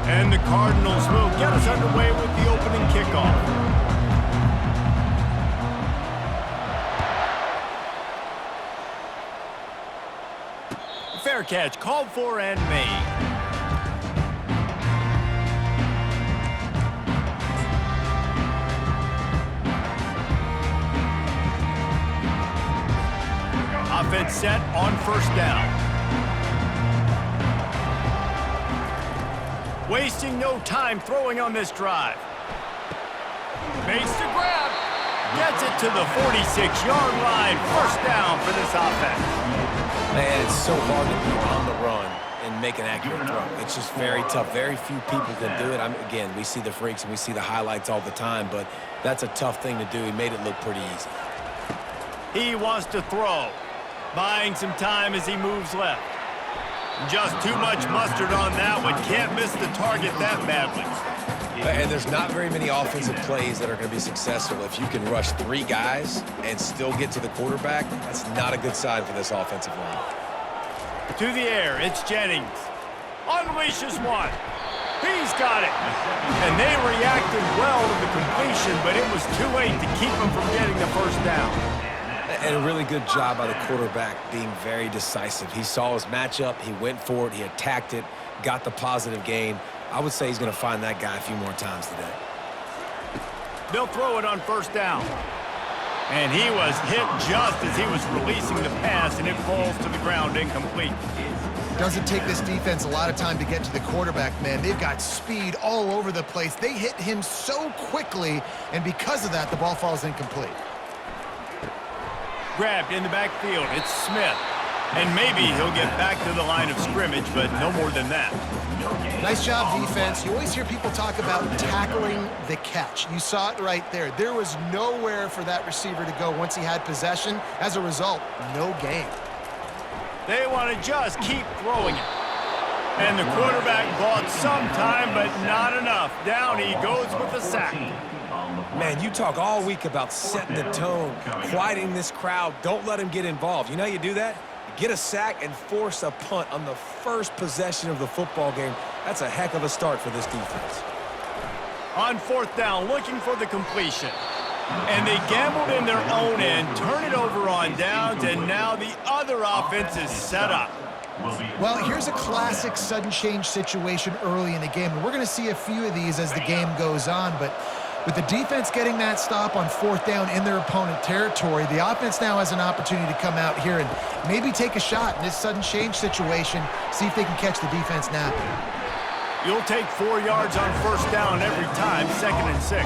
And the Cardinals will get us underway with the opening kickoff. Fair catch, called for and made. Offense set on first down. Wasting no time throwing on this drive. Makes the grab. Gets it to the 46-yard line. First down for this offense. Man, it's so hard to be on the run and make an accurate throw. It's just very tough. Very few people can do it. Again, we see the freaks and we see the highlights all the time, but that's a tough thing to do. He made it look pretty easy. He wants to throw. Buying some time as he moves left. Just too much mustard on that one. Can't miss the target that badly. And there's not very many offensive plays that are going to be successful. If you can rush 3 guys and still get to the quarterback, that's not a good sign for this offensive line. To the air, it's Jennings. Unleashes one. He's got it. And they reacted well to the completion, but it was too late to keep him from getting the first down. And a really good job by the quarterback being very decisive. He saw his matchup, he went for it, he attacked it, got the positive gain. I would say he's going to find that guy a few more times today. They'll throw it on first down. And he was hit just as he was releasing the pass, and it falls to the ground incomplete. Doesn't take this defense a lot of time to get to the quarterback, man. They've got speed all over the place. They hit him so quickly, and because of that, the ball falls incomplete. Grabbed in the backfield. It's Smith. And maybe he'll get back to the line of scrimmage, but no more than that. Nice job, defense. You always hear people talk about tackling the catch. You saw it right there. There was nowhere for that receiver to go once he had possession. As a result, no gain. They want to just keep throwing it. And the quarterback bought some time, but not enough. Down he goes with the sack. Man, you talk all week about setting the tone, quieting this crowd. Don't let him get involved. You know how you do that? Get a sack and force a punt on the first possession of the football game. That's a heck of a start for this defense. On fourth down, looking for the completion. And they gambled in their own end, turn it over on downs, and now the other offense is set up. Well, here's a classic sudden change situation early in the game. And we're going to see a few of these as the game goes on, but with the defense getting that stop on fourth down in their opponent territory, the offense now has an opportunity to come out here and maybe take a shot in this sudden change situation, see if they can catch the defense napping. You'll take 4 yards on first down every time, 2nd and 6.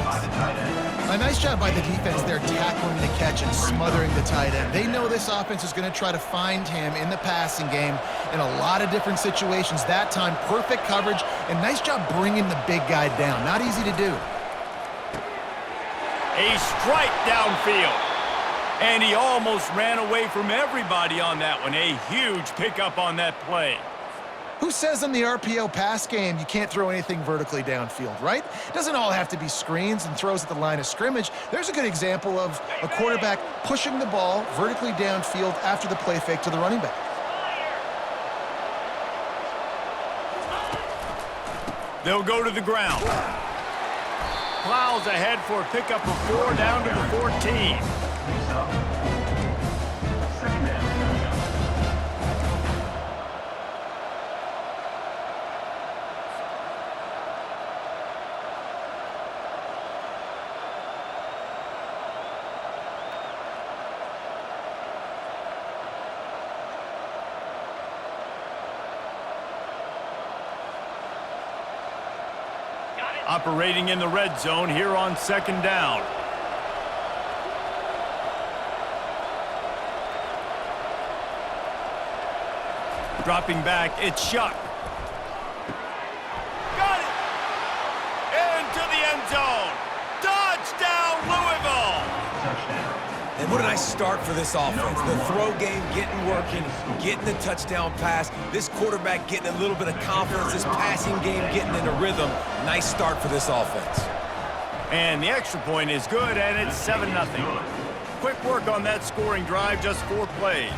A nice job by the defense there tackling the catch and smothering the tight end. They know this offense is going to try to find him in the passing game in a lot of different situations. That time, perfect coverage, and nice job bringing the big guy down. Not easy to do. A strike downfield. And he almost ran away from everybody on that one. A huge pickup on that play. Who says in the RPO pass game you can't throw anything vertically downfield, right? It doesn't all have to be screens and throws at the line of scrimmage. There's a good example of a quarterback pushing the ball vertically downfield after the play fake to the running back. They'll go to the ground. Plows ahead for a pickup of 4 down to the 14. Operating in the red zone here on 2nd down. Dropping back, it's Shuck. Got it! Into the end zone. Touchdown, Louisville! And what a nice start for this offense. The throw game getting working, getting the touchdown pass. This quarterback getting a little bit of confidence. This passing game getting in a rhythm. Nice start for this offense. And the extra point is good, and it's 7-0. Quick work on that scoring drive, just 4 plays.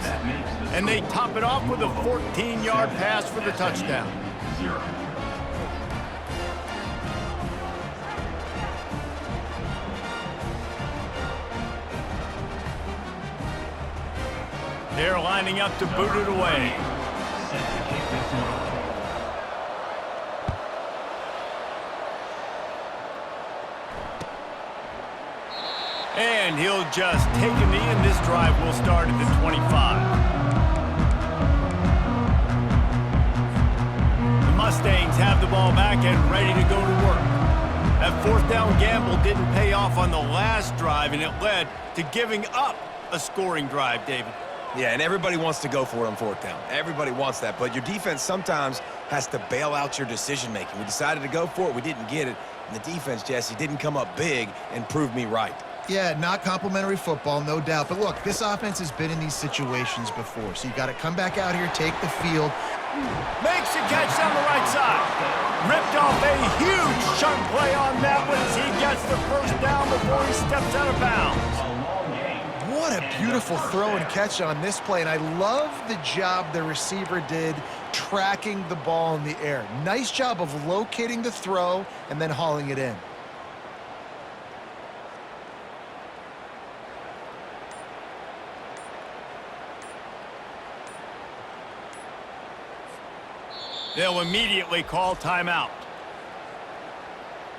And they top it off with a 14-yard pass for the touchdown. They're lining up to boot it away. And he'll just take a knee, and this drive will start at the 25. The Mustangs have the ball back and ready to go to work. That fourth down gamble didn't pay off on the last drive, and it led to giving up a scoring drive, David. Yeah, and everybody wants to go for it on fourth down. Everybody wants that, but your defense sometimes has to bail out your decision-making. We decided to go for it. We didn't get it. And the defense, Jesse, didn't come up big and prove me right. Yeah, not complimentary football, no doubt. But look, this offense has been in these situations before, so you got to come back out here, take the field. Makes a catch down the right side. Ripped off a huge chunk play on that one as he gets the first down before he steps out of bounds. What a beautiful throw and catch on this play, and I love the job the receiver did tracking the ball in the air. Nice job of locating the throw and then hauling it in. They'll immediately call timeout.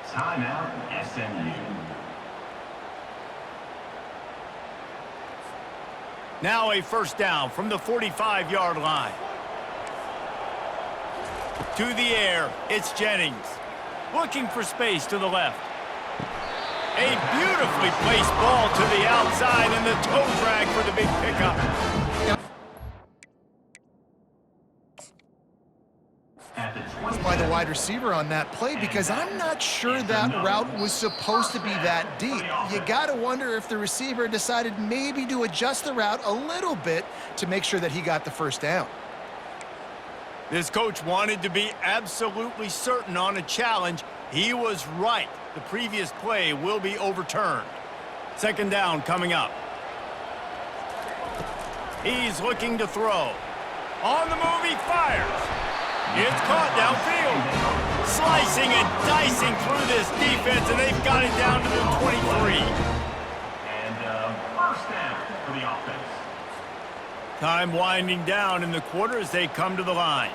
Timeout, SMU. Now a first down from the 45-yard line. To the air, it's Jennings. Looking for space to the left. A beautifully placed ball to the outside and the toe drag for the big pickup. By the wide receiver on that play, because I'm not sure that route was supposed to be that deep. You got to wonder if the receiver decided maybe to adjust the route a little bit to make sure that he got the first down. This coach wanted to be absolutely certain on a challenge. He was right. The previous play will be overturned. Second down coming up. He's looking to throw. On the move, he fires. It's caught downfield. Slicing and dicing through this defense, and they've got it down to the 23. And first down for the offense. Time winding down in the quarter as they come to the line.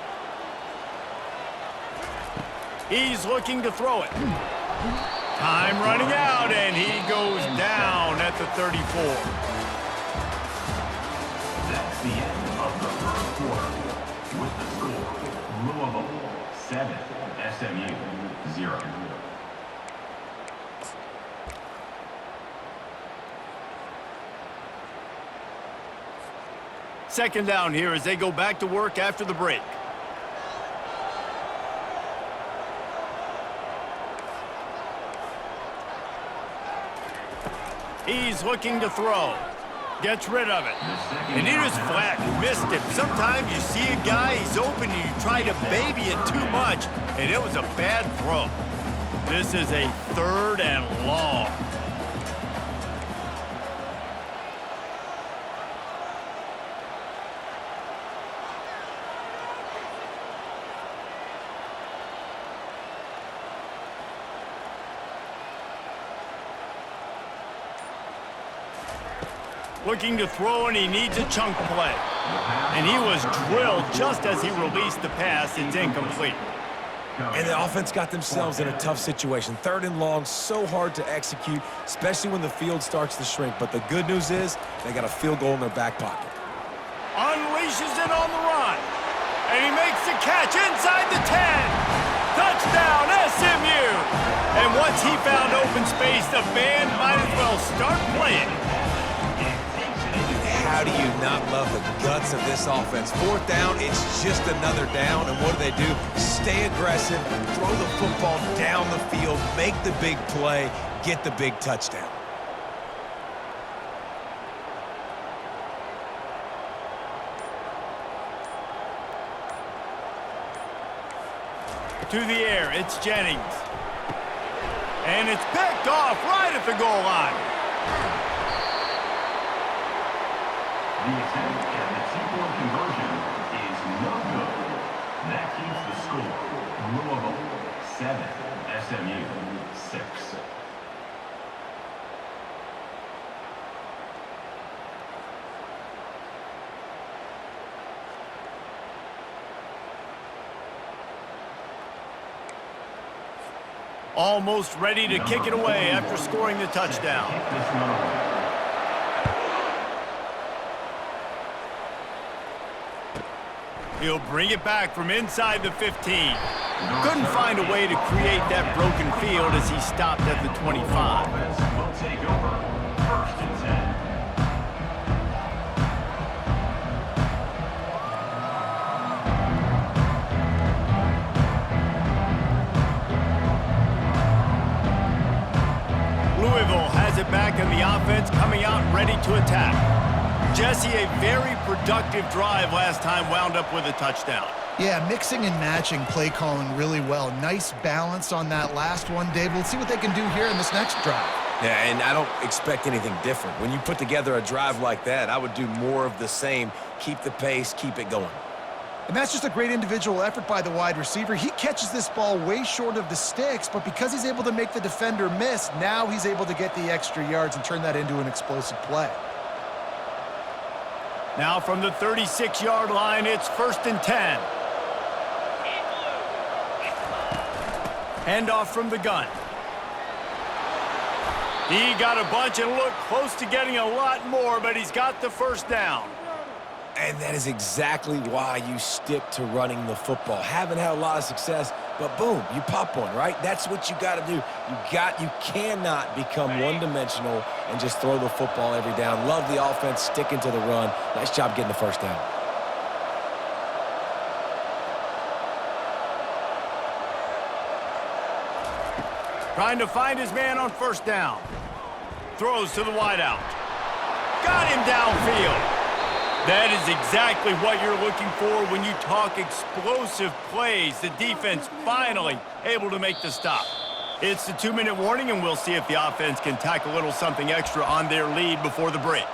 He's looking to throw it. Time running out, and he goes down at the 34. That's the end of the first quarter. With the score, Louisville 7, SMU 0. Second down here as they go back to work after the break. He's looking to throw. Gets rid of it. And he just flat missed him. Sometimes you see a guy, he's open, and you try to baby it too much, and it was a bad throw. This is a third and long. Looking to throw, and he needs a chunk play. And he was drilled just as he released the pass. It's incomplete. And the offense got themselves in a tough situation. Third and long, so hard to execute, especially when the field starts to shrink. But the good news is they got a field goal in their back pocket. Unleashes it on the run. And he makes the catch inside the 10. Touchdown, SMU. And once he found open space, the band might as well start playing. How do you not love the guts of this offense? Fourth down, it's just another down, and what do? Stay aggressive, throw the football down the field, make the big play, get the big touchdown. To the air, it's Jennings. And it's picked off right at the goal line. The attempt at the two-point conversion is no good. That keeps the score. Louisville 7, SMU 6. Almost ready to kick it away after scoring the touchdown. He'll bring it back from inside the 15. Couldn't find a way to create that broken field as he stopped at the 25. Will take over. First and 10. Louisville has it back in the offense, coming out ready to attack. Jesse, a very productive drive last time, wound up with a touchdown. Yeah, mixing and matching play calling really well. Nice balance on that last one, Dave. We'll see what they can do here in this next drive. Yeah, and I don't expect anything different. When you put together a drive like that, I would do more of the same. Keep the pace, keep it going. And that's just a great individual effort by the wide receiver. He catches this ball way short of the sticks, but because he's able to make the defender miss, now he's able to get the extra yards and turn that into an explosive play. Now from the 36-yard line, it's first and 10. Handoff from the gun. He got a bunch and looked close to getting a lot more, but he's got the first down. And that is exactly why you stick to running the football. Haven't had a lot of success, but boom, you pop one, right? That's what you got to do. You cannot become one-dimensional and just throw the football every down. Love the offense, sticking to the run. Nice job getting the first down. Trying to find his man on first down. Throws to the wideout. Got him downfield. That is exactly what you're looking for when you talk explosive plays. The defense finally able to make the stop. It's the 2-minute warning, and we'll see if the offense can tack a little something extra on their lead before the break.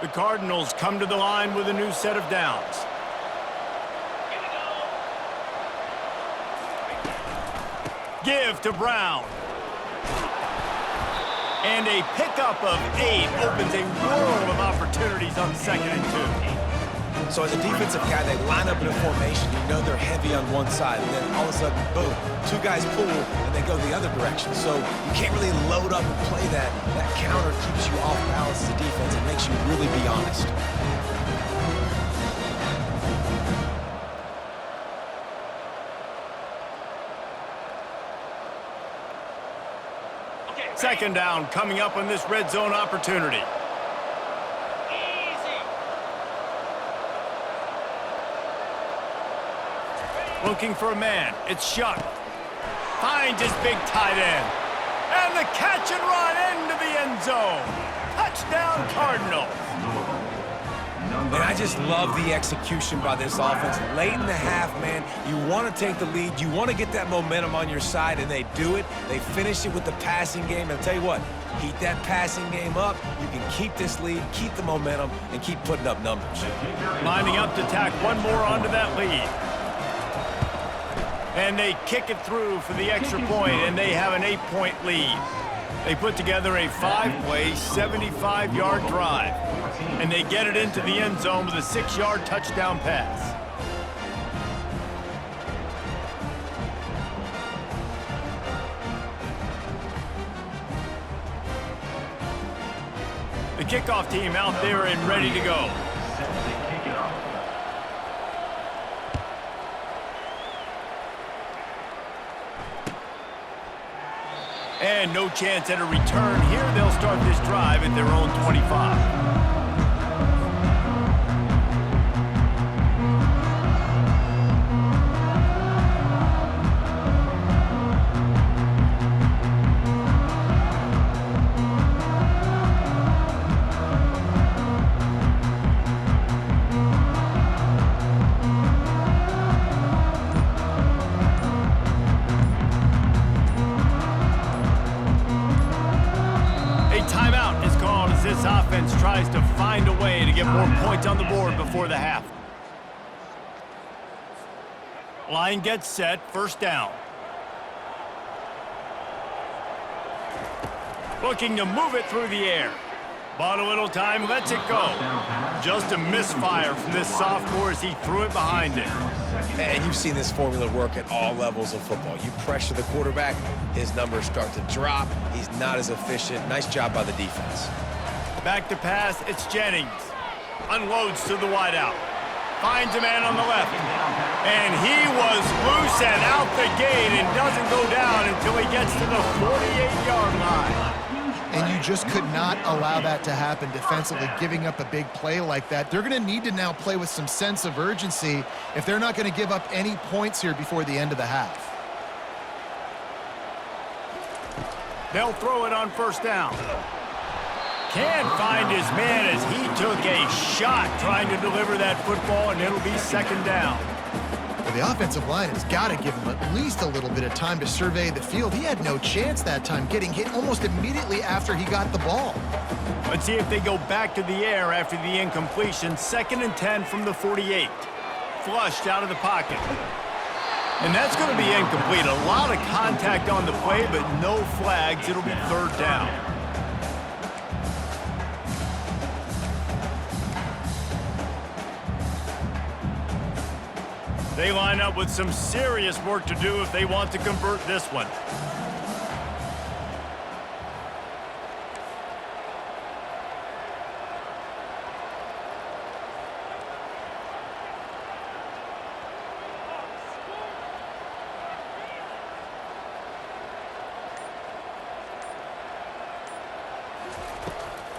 The Cardinals come to the line with a new set of downs. Give to Brown. And a pickup of 8 opens a world of opportunities on 2nd and 2. So as a defensive guy, they line up in a formation. You know they're heavy on one side, and then all of a sudden, boom, 2 guys pull, and they go the other direction. So you can't really load up and play that. That counter keeps you off balance as a defense. It makes you really be honest. Second down coming up on this red zone opportunity. Looking for a man. It's Shuck. Finds his big tight end. And the catch and run into the end zone. Touchdown, Cardinals. And I just love the execution by this offense. Late in the half, man, you want to take the lead. You want to get that momentum on your side, and they do it. They finish it with the passing game. And I'll tell you what, heat that passing game up. You can keep this lead, keep the momentum, and keep putting up numbers. Lining up to tack one more onto that lead. And they kick it through for the extra point, and they have an 8-point lead. They put together a 5-play, 75-yard drive, and they get it into the end zone with a 6-yard touchdown pass. The kickoff team out there and ready to go. And no chance at a return here. They'll start this drive at their own 25. A timeout is called as this offense tries to find a way to get more points on the board before the half. Line gets set, first down. Looking to move it through the air. Bought a little time, lets it go. Just a misfire from this sophomore as he threw it behind him. And you've seen this formula work at all levels of football. You pressure the quarterback, his numbers start to drop. He's not as efficient. Nice job by the defense. Back to pass, it's Jennings. Unloads to the wideout. Finds a man on the left. And he was loose and out the gate and doesn't go down until he gets to the 48-yard line. And you just could not allow that to happen defensively, giving up a big play like that. They're going to need to now play with some sense of urgency if they're not going to give up any points here before the end of the half. They'll throw it on first down. Can't find his man as he took a shot trying to deliver that football, and it'll be second down. Well, the offensive line has got to give him at least a little bit of time to survey the field. He had no chance that time, getting hit almost immediately after he got the ball. Let's see if they go back to the air after the incompletion. 2nd and 10 from the 48. Flushed out of the pocket. And that's going to be incomplete. A lot of contact on the play, but no flags. It'll be third down. They line up with some serious work to do if they want to convert this one.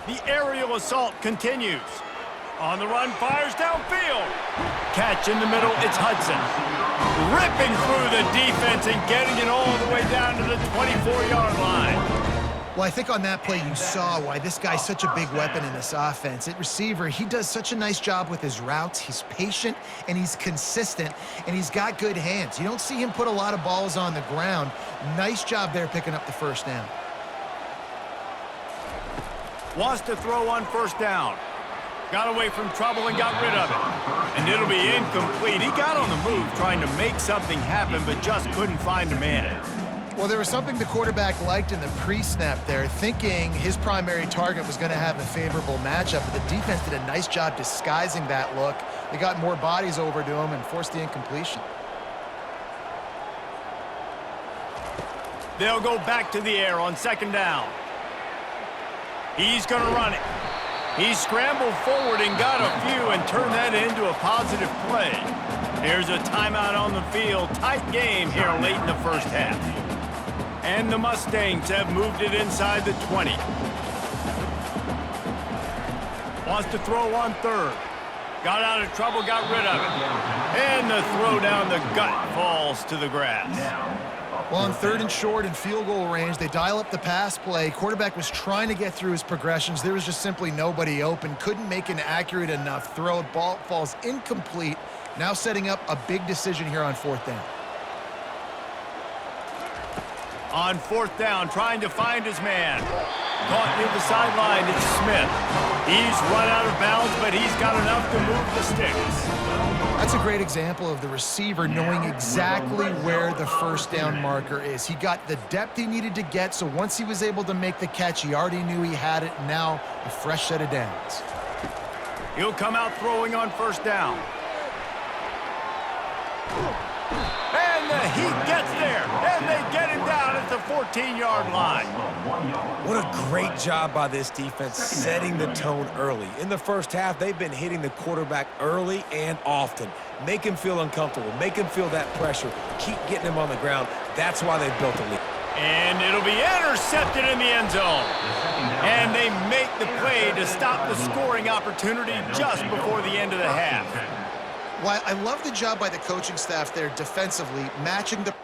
The aerial assault continues. On the run, fires downfield. Catch in the middle, it's Hudson. Ripping through the defense and getting it all the way down to the 24-yard line. Well, I think on that play you saw why this guy's such a big weapon in this offense. At receiver, he does such a nice job with his routes. He's patient, and he's consistent, and he's got good hands. You don't see him put a lot of balls on the ground. Nice job there picking up the first down. Wants to throw on first down. Got away from trouble and got rid of it. And it'll be incomplete. He got on the move trying to make something happen, but just couldn't find a man. Well, there was something the quarterback liked in the pre-snap there, thinking his primary target was going to have a favorable matchup, but the defense did a nice job disguising that look. They got more bodies over to him and forced the incompletion. They'll go back to the air on second down. He's going to run it. He scrambled forward and got a few and turned that into a positive play. Here's a timeout on the field. Tight game here late in the first half. And the Mustangs have moved it inside the 20. Wants to throw on third. Got out of trouble, got rid of it. And the throw down the gut falls to the grass. Well, on 3rd and short and field goal range, they dial up the pass play. Quarterback was trying to get through his progressions. There was just simply nobody open. Couldn't make an accurate enough throw. Ball falls incomplete. Now setting up a big decision here on 4th down. On 4th down, trying to find his man. Caught near the sideline, it's Smith. He's run out of bounds, but he's got enough to move the sticks. That's a great example of the receiver knowing exactly where the first down marker is. He got the depth he needed to get, so once he was able to make the catch, he already knew he had it. Now, a fresh set of downs. He'll come out throwing on first down. And the heat gets there, and they get him down at the 14-yard line. What a great job by this defense setting the tone early. In the first half, they've been hitting the quarterback early and often. Make him feel uncomfortable, make him feel that pressure, keep getting him on the ground. That's why they've built a lead. And it'll be intercepted in the end zone. And they make the play to stop the scoring opportunity just before the end of the half. Well, I love the job by the coaching staff there defensively, matching the